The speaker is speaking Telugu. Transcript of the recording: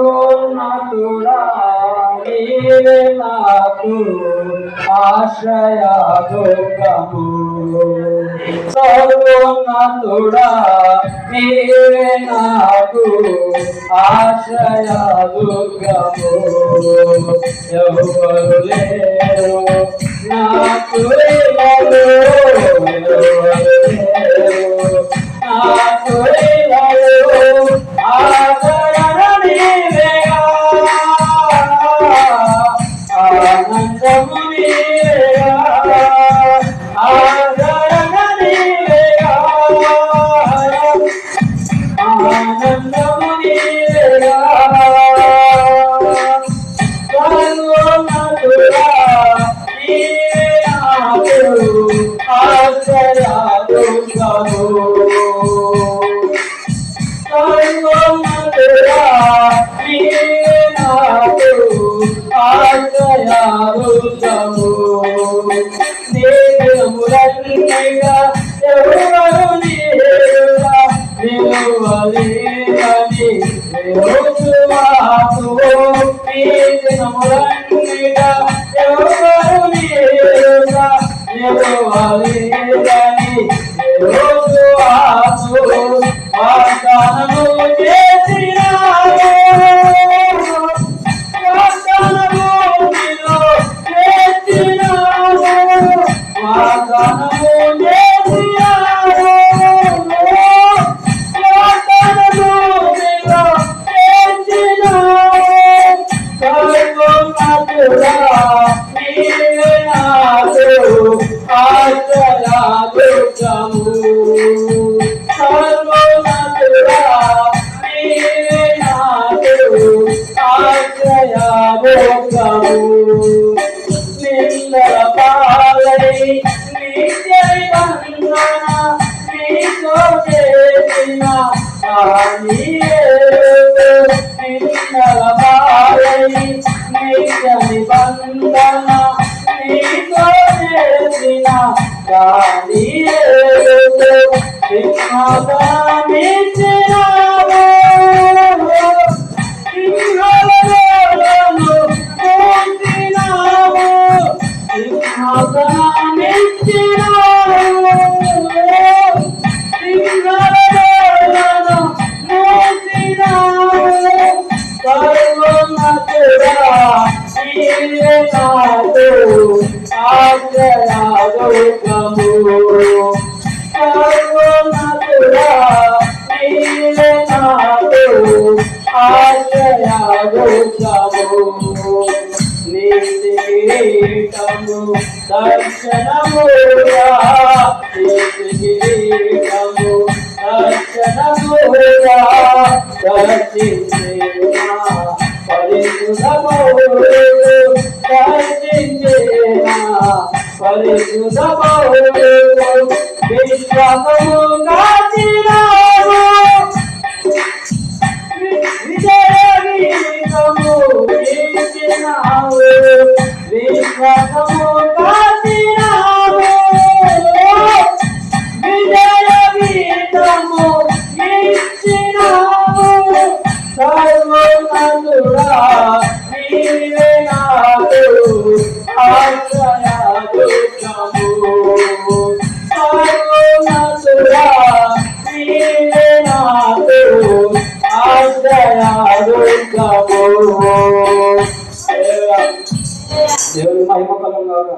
సర్వోన్నతుడా నీవే నాకు ఆశ్రయ దుర్గము. సర్వోన్నతుడా నీవే నాకు ఆశ్రయ దుర్గము. ఎవరు లేరు నాకు ఎవరు లేరు నాకు ఆదరణ నీవేగా ఆనందము నీవేగా ఆదరణ నీవేగా ఆనందము నీవేగా సర్వోన్నతుడా నీవే నాకు ఆశ్రయ దుర్గము. సర్వోన్నతుడా నీవే నాకు ఆశ్రయ దుర్గము. దేవములన్నిగా ఎవరు నీరుగా నిలువలేని యోసువాకు. దేవములన్నిగా ఎవరు నీరుగా నిలువలేని యోసువాకు. వాగ్దానము చేసినావు వాగ్దానము చేసినావు వాగ్దానము చేసినావు వాగ్దానము చేసినావు. సర్వోన్నతుడా నీవే నాకు ఆశ్రయ దుర్గము. సర్వోన్నతుడా నీవే నాకు ఆశ్రయ దుర్గము. నిందల పాలై నిత్య నిబంధన నీతో చేసిన నిందల పాలై నిత్య నిబంధన నీతో చేసిన సింహాసనమిచ్చినావు సింహాసనము పూజినావు సింహాసనమిచ్చినావు సింహాసనము పూజినావు. సర్వోన్నతుడా నీవే నాకు ఆశ్రయ దుర్గము. సర్వోన్నతుడా నీవే నాకు ఆశ్రయ దుర్గము. నీతి కిరీటము దర్శనముగా నీతి కిరీటము దర్శనముగా దర్శించేనా పరిశుద్ధమౌలు దర్శించేనా పరిశుద్ధమౌలు. విశ్వాసము కాచినావు విజయ గీతము ఇచ్చినావు విశ్వాసము కాచినావు విజయ గీతము ఇచ్చినావు. సర్వోన్నతుడా నీవే నాకు ఆశ్రయ దుర్గము. సర్వోన్నతుడా నీవే నాకు ఆశ్రయ దుర్గము. దేవుని మహిమ కలుగుగాక.